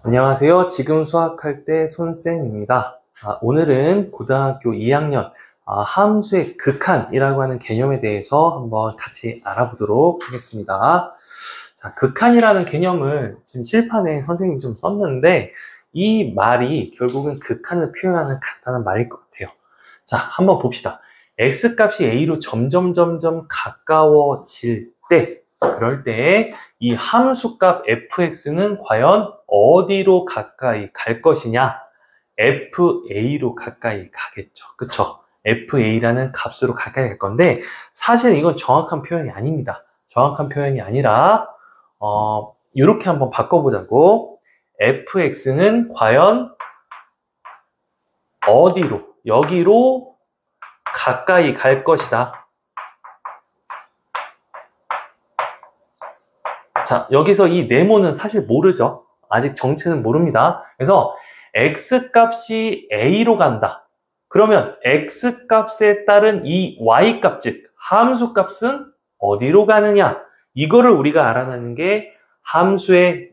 안녕하세요. 지금 수학할 때 손쌤입니다. 오늘은 고등학교 2학년 함수의 극한이라고 하는 개념에 대해서 한번 같이 알아보도록 하겠습니다. 자, 극한이라는 개념을 지금 칠판에 선생님이 좀 썼는데 이 말이 결국은 극한을 표현하는 간단한 말일 것 같아요. 자, 한번 봅시다. x값이 a로 점점 가까워질 때, 그럴 때 이 함수값 fx는 과연 어디로 가까이 갈 것이냐? fa로 가까이 가겠죠. 그쵸? fa라는 값으로 가까이 갈 건데 사실 이건 정확한 표현이 아닙니다. 정확한 표현이 아니라 이렇게 한번 바꿔보자고. fx는 과연 어디로? 여기로 가까이 갈 것이다. 자, 여기서 이 네모는 사실 모르죠. 아직 정체는 모릅니다. 그래서 x값이 a로 간다. 그러면 x값에 따른 이 y값, 즉 함수값은 어디로 가느냐? 이거를 우리가 알아내는 게 함수의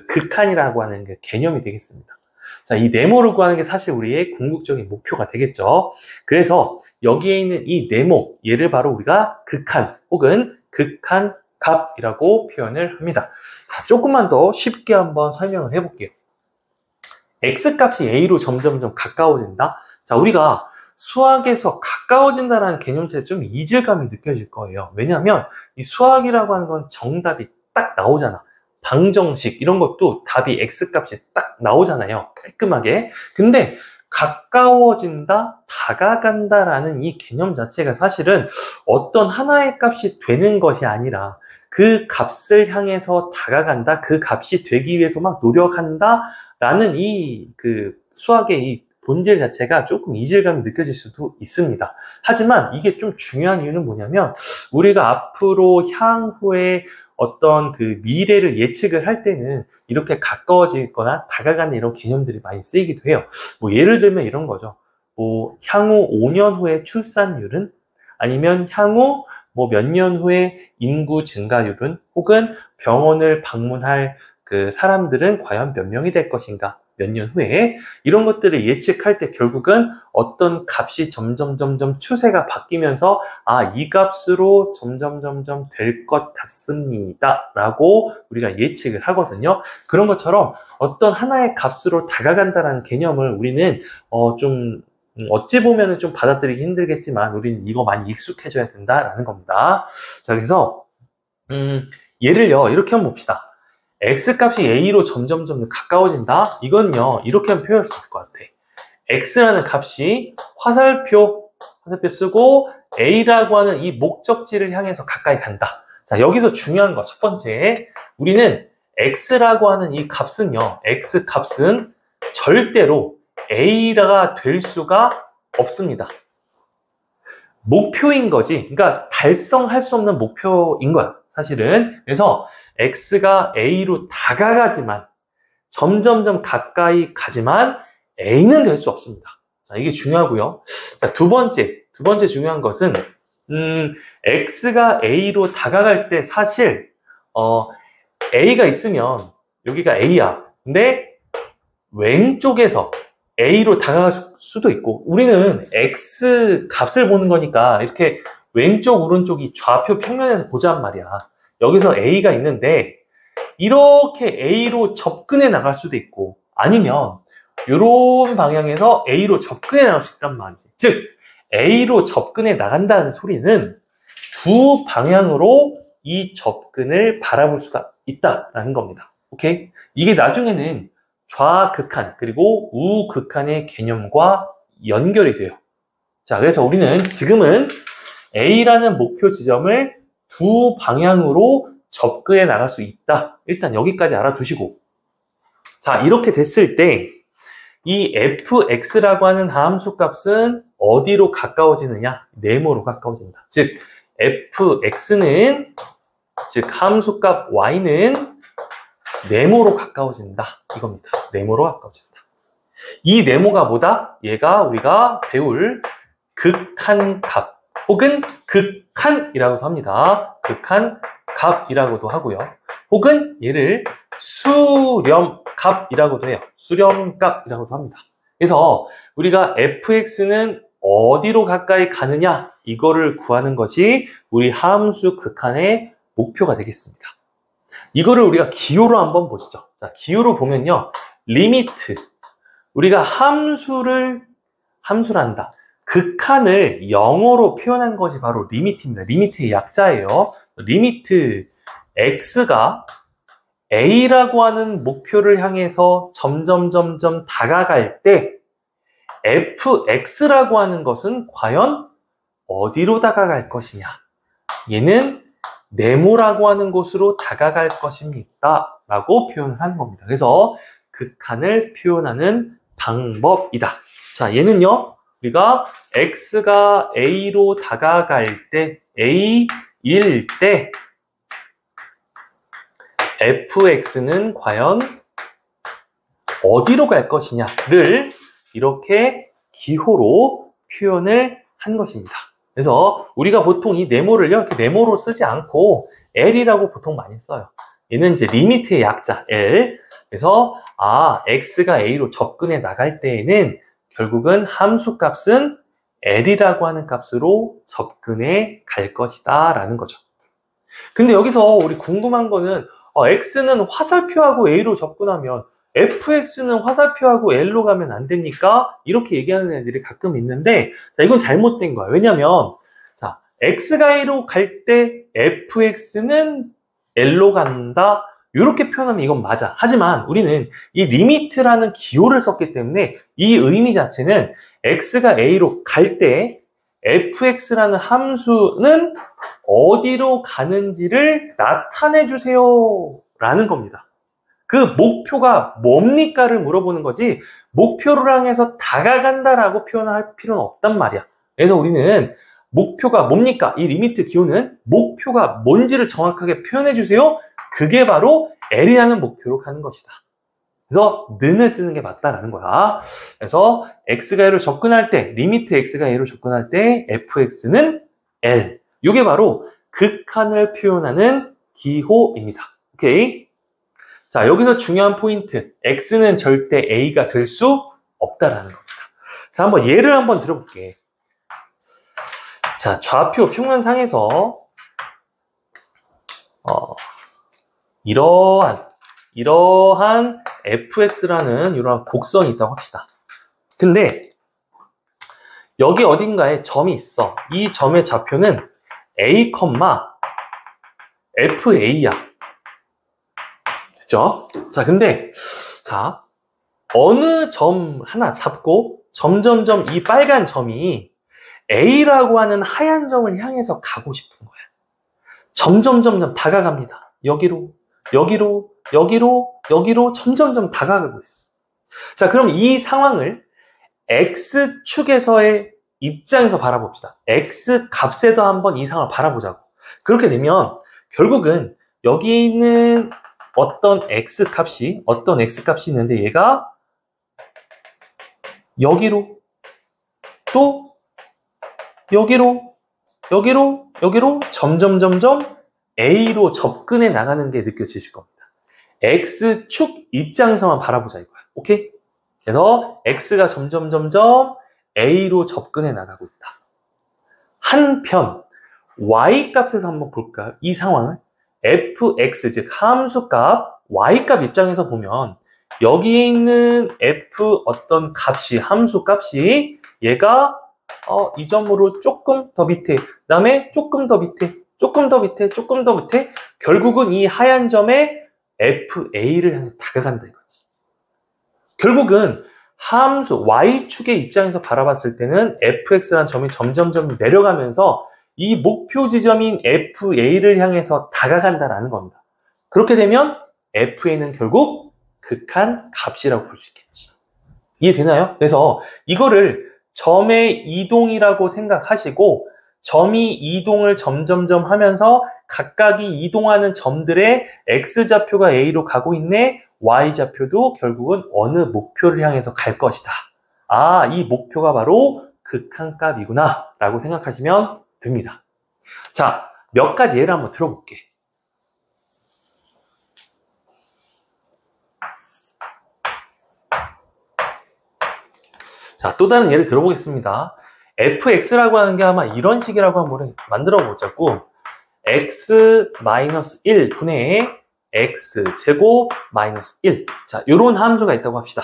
극한이라고 하는 게 개념이 되겠습니다. 자, 이 네모를 구하는 게 사실 우리의 궁극적인 목표가 되겠죠. 그래서 여기에 있는 이 네모, 얘를 바로 우리가 극한 혹은 극한 값이라고 표현을 합니다. 자, 조금만 더 쉽게 한번 설명을 해볼게요. x값이 a로 점점 가까워진다. 자, 우리가 수학에서 가까워진다라는 개념 자체에 좀 이질감이 느껴질 거예요. 왜냐하면 이 수학이라고 하는 건 정답이 딱 나오잖아. 방정식 이런 것도 답이 x값이 딱 나오잖아요. 깔끔하게. 근데 가까워진다, 다가간다라는 이 개념 자체가 사실은 어떤 하나의 값이 되는 것이 아니라 그 값을 향해서 다가간다, 그 값이 되기 위해서 막 노력한다라는 수학의 이 본질 자체가 조금 이질감이 느껴질 수도 있습니다. 하지만 이게 좀 중요한 이유는 뭐냐면 우리가 앞으로 향후에 어떤 그 미래를 예측을 할 때는 이렇게 가까워지거나 다가가는 이런 개념들이 많이 쓰이기도 해요. 뭐 예를 들면 이런 거죠. 뭐 향후 5년 후의 출산율은, 아니면 향후 뭐 몇 년 후에 인구 증가율은, 혹은 병원을 방문할 그 사람들은 과연 몇 명이 될 것인가, 몇 년 후에. 이런 것들을 예측할 때 결국은 어떤 값이 점점 추세가 바뀌면서 이 값으로 점점 될 것 같습니다 라고 우리가 예측을 하거든요. 그런 것처럼 어떤 하나의 값으로 다가간다는 개념을 우리는 어찌 보면 좀 받아들이기 힘들겠지만 우리는 이거 많이 익숙해져야 된다라는 겁니다. 자, 그래서 예를요 이렇게 한번 봅시다. x값이 a로 점점 가까워진다. 이건요 이렇게 한번 표현할 수 있을 것 같아. x라는 값이 화살표 쓰고 a라고 하는 이 목적지를 향해서 가까이 간다. 자, 여기서 중요한 거 첫 번째, 우리는 x라고 하는 이 값은요, x 값은 절대로 a가 될 수가 없습니다. 목표인 거지. 그러니까 달성할 수 없는 목표인 거야, 사실은. 그래서 x가 a로 다가가지만, 점점 가까이 가지만 a는 될 수 없습니다. 자, 이게 중요하고요. 자, 두 번째 중요한 것은 x가 a로 다가갈 때 사실 a가 있으면 여기가 a야. 근데 왼쪽에서 a로 다가갈 수도 있고, 우리는 x 값을 보는 거니까 이렇게 왼쪽 오른쪽이 좌표 평면에서 보자는 말이야. 여기서 a가 있는데 이렇게 a로 접근해 나갈 수도 있고, 아니면 이런 방향에서 a로 접근해 나갈 수 있단 말이지. 즉 a로 접근해 나간다는 소리는 두 방향으로 이 접근을 바라볼 수가 있다라는 겁니다. 오케이? 이게 나중에는 좌극한 그리고 우극한의 개념과 연결이 돼요. 자, 그래서 우리는 지금은 a라는 목표 지점을 두 방향으로 접근해 나갈 수 있다. 일단 여기까지 알아두시고, 자, 이렇게 됐을 때 이 fx라고 하는 함수 값은 어디로 가까워지느냐? 네모로 가까워진다. 즉 fx는, 즉 함수값 y는 네모로 가까워진다, 이겁니다. 네모로 가까워진다. 이 네모가 뭐다? 얘가 우리가 배울 극한값 혹은 극한이라고도 합니다. 극한값이라고도 하고요. 혹은 얘를 수렴값, 값이라고도 해요. 수렴값이라고도 합니다. 그래서 우리가 fx는 어디로 가까이 가느냐 이거를 구하는 것이 우리 함수 극한의 목표가 되겠습니다. 이거를 우리가 기호로 한번 보시죠. 자, 기호로 보면요. 리미트. 우리가 함수란다. 극한을 영어로 표현한 것이 바로 리미트입니다. 리미트의 약자예요. 리미트 x가 a라고 하는 목표를 향해서 점점 다가갈 때 fx라고 하는 것은 과연 어디로 다가갈 것이냐. 얘는 네모라고 하는 곳으로 다가갈 것입니다. 라고 표현을 하는 겁니다. 그래서 극한을 표현하는 방법이다. 자, 얘는요. 우리가 x가 a로 다가갈 때 a일 때 fx는 과연 어디로 갈 것이냐를 이렇게 기호로 표현을 한 것입니다. 그래서 우리가 보통 이 네모를요, 이렇게 네모로 쓰지 않고 L이라고 보통 많이 써요. 얘는 이제 리미트의 약자, L. 그래서, X가 A로 접근해 나갈 때에는 결국은 함수 값은 L이라고 하는 값으로 접근해 갈 것이다, 라는 거죠. 근데 여기서 우리 궁금한 거는, X는 화살표하고 A로 접근하면 fx는 화살표하고 L로 가면 안 됩니까? 이렇게 얘기하는 애들이 가끔 있는데, 자, 이건 잘못된 거야. 왜냐면, 자, x가 A로 갈 때 fx는 L로 간다. 이렇게 표현하면 이건 맞아. 하지만 우리는 이 리미트라는 기호를 썼기 때문에 이 의미 자체는 x가 A로 갈 때 fx라는 함수는 어디로 가는지를 나타내 주세요. 라는 겁니다. 그 목표가 뭡니까를 물어보는 거지 목표를 향해서 다가간다라고 표현할 필요는 없단 말이야. 그래서 우리는 목표가 뭡니까? 이 리미트 기호는 목표가 뭔지를 정확하게 표현해 주세요. 그게 바로 L이라는 목표로 가는 것이다. 그래서 는을 쓰는 게 맞다라는 거야. 그래서 x가 A로 접근할 때 리미트 x가 A로 접근할 때 fx는 L. 이게 바로 극한을 표현하는 기호입니다. 오케이? 자, 여기서 중요한 포인트. x는 절대 a가 될 수 없다라는 겁니다. 자, 한번 예를 한번 들어볼게. 자, 좌표 평면상에서 이러한 fx라는 이러한 곡선이 있다고 합시다. 근데 여기 어딘가에 점이 있어. 이 점의 좌표는 a, fa야. 됐죠? 자, 근데 자, 어느 점 하나 잡고 점점점 이 빨간 점이 A라고 하는 하얀 점을 향해서 가고 싶은 거야. 점점 다가갑니다. 여기로 점점점 다가가고 있어. 자, 그럼 이 상황을 X축에서의 입장에서 바라봅시다. X 값에도 한번 이 상황을 바라보자고. 그렇게 되면 결국은 여기 있는 어떤 X값이 있는데 얘가 여기로 또 여기로 점점 A로 접근해 나가는 게 느껴지실 겁니다. X축 입장에서만 바라보자 이거야. 오케이? 그래서 X가 점점 A로 접근해 나가고 있다. 한편 Y 값에서 한번 볼까요? 이 상황을 fx, 즉 함수값 y값 입장에서 보면 여기에 있는 f 어떤 값이 함수값이 얘가 이 점으로 조금 더 밑에, 그 다음에 조금 더 밑에 결국은 이 하얀 점에 fa를 향해 다가간다 이거지. 결국은 함수 y축의 입장에서 바라봤을 때는 fx라는 점이 점점 내려가면서 이 목표 지점인 fa를 향해서 다가간다라는 겁니다. 그렇게 되면 fa는 결국 극한 값이라고 볼 수 있겠지. 이해되나요? 그래서 이거를 점의 이동이라고 생각하시고 점이 이동을 점점점 하면서 각각이 이동하는 점들의 x좌표가 a로 가고 있네, y좌표도 결국은 어느 목표를 향해서 갈 것이다. 이 목표가 바로 극한값이구나 라고 생각하시면 됩니다. 자, 몇 가지 예를 한번 들어볼게. 자, 또 다른 예를 들어보겠습니다. fx라고 하는 게 아마 이런 식이라고 한번 만들어 보자고. x-1 분의 x제곱 마이너스 1. 자, 요런 함수가 있다고 합시다.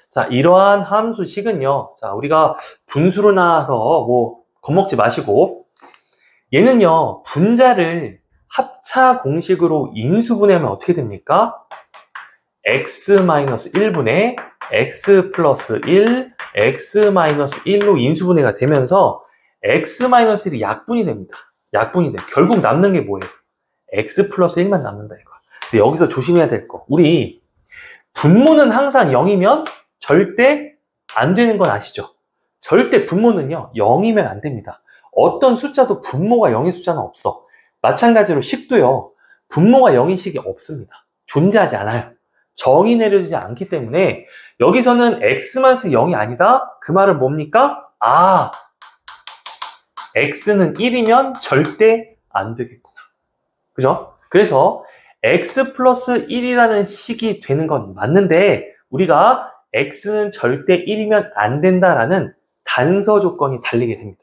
자, 이러한 함수식은요. 자, 우리가 분수로 나와서 뭐 겁먹지 마시고, 얘는요, 분자를 합차 공식으로 인수분해하면 어떻게 됩니까? x-1분의 x 플러스 1, x-1로 인수분해가 되면서 x-1이 약분이 됩니다. 약분이 돼. 결국 남는 게 뭐예요? x 플러스 1만 남는다 이거. 근데 여기서 조심해야 될 거. 우리 분모는 항상 0이면 절대 안 되는 건 아시죠? 절대 분모는요, 0이면 안 됩니다. 어떤 숫자도 분모가 0인 숫자는 없어. 마찬가지로 식도요, 분모가 0인 식이 없습니다. 존재하지 않아요. 정의 내려지지 않기 때문에 여기서는 x-0이 아니다? 그 말은 뭡니까? 아, x는 1이면 절대 안 되겠구나. 그죠? 그래서 x 플러스 1이라는 식이 되는 건 맞는데 우리가 x는 절대 1이면 안 된다라는 단서 조건이 달리게 됩니다.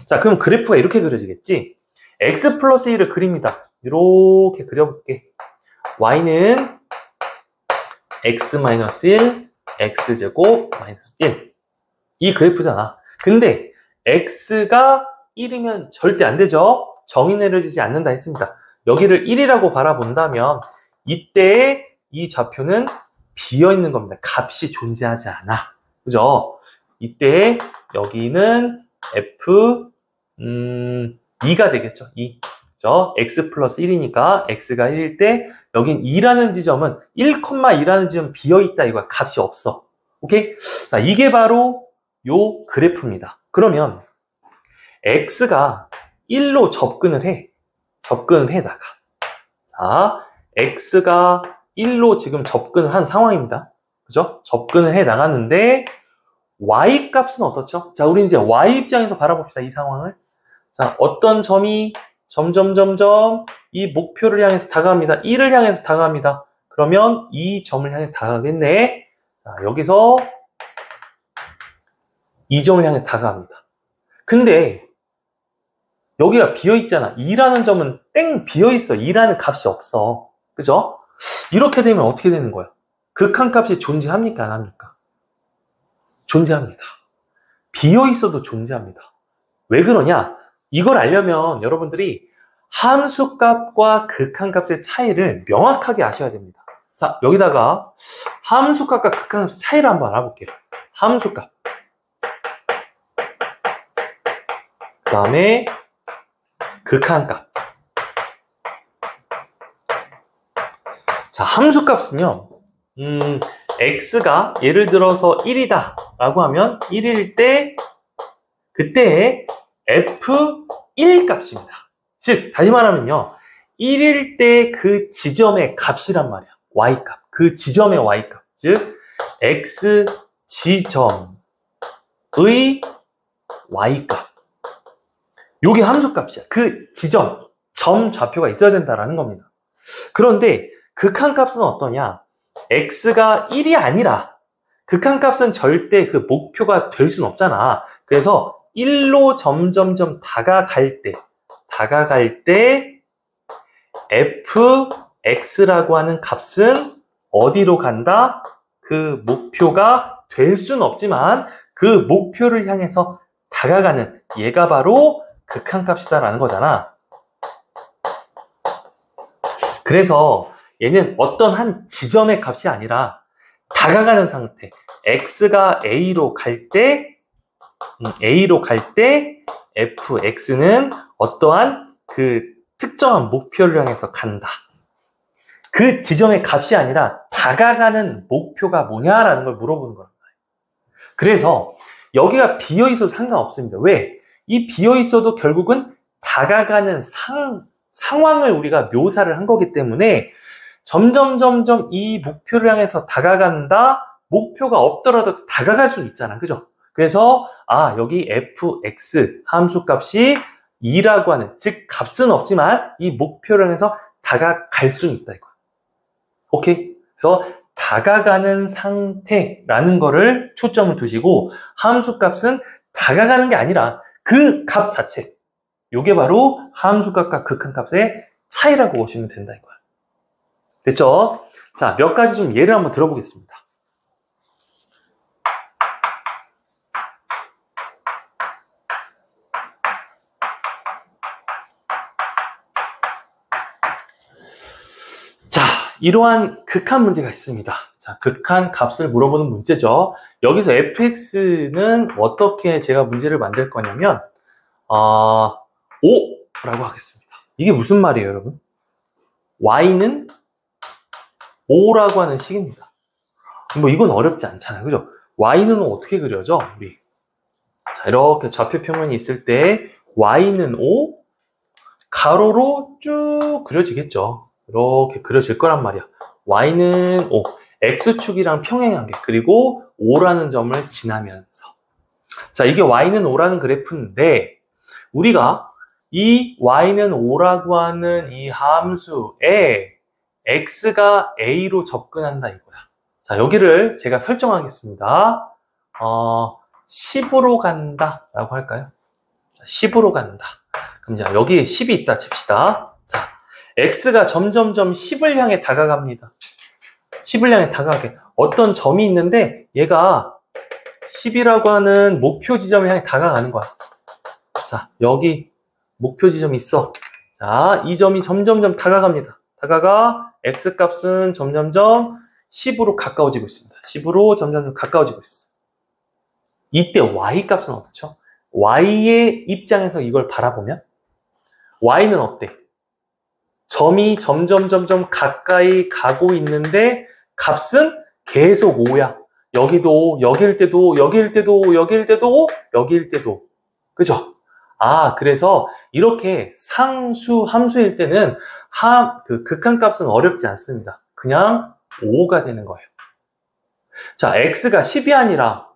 자, 그럼 그래프가 이렇게 그려지겠지? x 플러스 1을 그립니다. 이렇게 그려볼게. y는 x-1, x제곱 마이너스 1. 이 그래프잖아. 근데 x가 1이면 절대 안 되죠? 정의 내려지지 않는다 했습니다. 여기를 1이라고 바라본다면 이때 이 좌표는 비어있는 겁니다. 값이 존재하지 않아. 그죠? 이때 여기는 f 2가 되겠죠. 2. 그죠? x 플러스 1이니까 x가 1일 때 여긴 2라는 지점은 1,2라는 지점 비어있다 이거야. 값이 없어. 오케이? 자, 이게 바로 요 그래프입니다. 그러면 x가 1로 접근을 해. 접근을 해 나가. 자, x가 1로 지금 접근을 한 상황입니다. 그죠? 접근을 해 나갔는데 y 값은 어떻죠? 자, 우리 이제 y 입장에서 바라봅시다. 이 상황을. 자, 어떤 점이 점점 이 목표를 향해서 다가갑니다. 1을 향해서 다가갑니다. 그러면 이 점을 향해 다가가겠네. 자, 여기서 이 점을 향해 다가갑니다. 근데 여기가 비어있잖아. 2라는 점은 땡 비어있어. 2라는 값이 없어. 그죠? 이렇게 되면 어떻게 되는 거야? 극한값이 존재합니까? 안 합니까? 존재합니다. 비어있어도 존재합니다. 왜 그러냐? 이걸 알려면 여러분들이 함수값과 극한값의 차이를 명확하게 아셔야 됩니다. 자, 여기다가 함수값과 극한값의 차이를 한번 알아볼게요. 함수값. 그 다음에 극한값. 자, 함수값은요, x가 예를 들어서 1이다 라고 하면 1일 때 그때의 f1 값입니다. 즉, 다시 말하면요, 1일 때 그 지점의 값이란 말이야. y값. 그 지점의 y값. 즉, x 지점의 y값. 요게 함수값이야. 그 지점, 점 좌표가 있어야 된다라는 겁니다. 그런데 극한값은 어떠냐? x가 1이 아니라 극한값은 절대 그 목표가 될 수는 없잖아. 그래서 1로 점점점 다가갈 때 fx라고 하는 값은 어디로 간다? 그 목표가 될 수는 없지만 그 목표를 향해서 다가가는 얘가 바로 극한값이다라는 거잖아. 그래서 얘는 어떤 한 지점의 값이 아니라 다가가는 상태. x가 a로 갈 때 fx는 어떠한 그 특정한 목표를 향해서 간다. 그 지점의 값이 아니라 다가가는 목표가 뭐냐라는 걸 물어보는 거예요. 그래서 여기가 비어있어도 상관없습니다. 왜? 이 비어있어도 결국은 다가가는 상황을 우리가 묘사를 한 거기 때문에 점점 이 목표를 향해서 다가간다. 목표가 없더라도 다가갈 수 있잖아. 그죠? 그래서 여기 fx 함수값이 2라고 하는, 즉 값은 없지만 이 목표를 향해서 다가갈 수는 있다 이거. 오케이? 그래서 다가가는 상태라는 거를 초점을 두시고 함수값은 다가가는 게 아니라 그 값 자체. 요게 바로 함수값과 극한값의 차이라고 보시면 된다 이거야. 됐죠? 자, 몇 가지 좀 예를 한번 들어보겠습니다. 자, 이러한 극한 문제가 있습니다. 자, 극한 값을 물어보는 문제죠. 여기서 fx는 어떻게 제가 문제를 만들 거냐면 5라고 하겠습니다. 이게 무슨 말이에요, 여러분? y는 5라고 하는 식입니다. 뭐 이건 어렵지 않잖아요, 그죠? y는 어떻게 그려져, 우리? 자, 이렇게 좌표평면이 있을 때 y는 5, 가로로 쭉 그려지겠죠. 이렇게 그려질 거란 말이야. y는 5, x축이랑 평행하게, 그리고 5라는 점을 지나면서. 자, 이게 y는 5라는 그래프인데 우리가 이 y는 5라고 하는 이 함수에 x가 a로 접근한다 이거야. 자, 여기를 제가 설정하겠습니다. 10으로 간다 라고 할까요? 자, 10으로 간다. 그럼 자, 여기 10이 있다 칩시다. 자, x가 점점점 10을 향해 다가갑니다. 10을 향해 다가가게. 어떤 점이 있는데 얘가 10이라고 하는 목표 지점을 향해 다가가는 거야. 자, 여기 목표 지점이 있어. 자, 이 점이 점점점 다가갑니다. 다가가 x값은 점점점 10으로 가까워지고 있습니다. 10으로 점점점 가까워지고 있어. 이때 y값은 어떻죠? y의 입장에서 이걸 바라보면 y는 어때? 점이 점점점점 가까이 가고 있는데 값은 계속 5야. 여기도, 여기일 때도, 여기일 때도, 여기일 때도, 여기일 때도. 그죠? 그래서 이렇게 상수, 함수일 때는 극한값은 어렵지 않습니다. 그냥 5가 되는 거예요. 자, x가 10이 아니라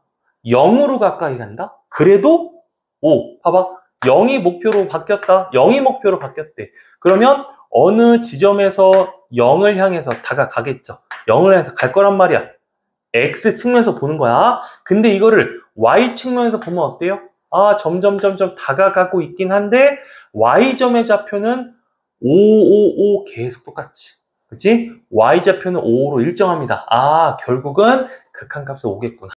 0으로 가까이 간다? 그래도 5. 봐봐. 0이 목표로 바뀌었다. 0이 목표로 바뀌었대. 그러면 어느 지점에서 0을 향해서 다가가겠죠. 0을 향해서 갈 거란 말이야. x 측면에서 보는 거야. 근데 이거를 y 측면에서 보면 어때요? 점점 다가가고 있긴 한데 y점의 좌표는 5, 5, 5 계속 똑같이. 그치? y좌표는 5로 일정합니다. 결국은 극한값은 5겠구나.